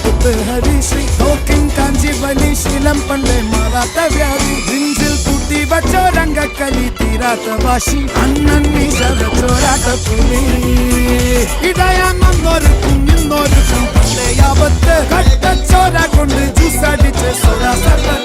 കുത്ത് ഹരീഷ് തോക്കിൻ കാഞ്ചി വലി ശീലം പണ്ടേ മാറാത്ത വ്യാധി നെഞ്ചിൽ കൂട്ടി വച്ചോ രംഗക്കലി തീരാത്ത വാശി അണ്ണൻ മീശ വെച്ചോരാട്ട പുലി ഇടയാൻ വന്നൊരു കുഞ്ഞിന്നൊരു പണ്ടേ ആപത്ത് കട്ടച്ചോര കൊണ്ട് ജ്യൂസ് അടിച്ച് സോഡ സർവ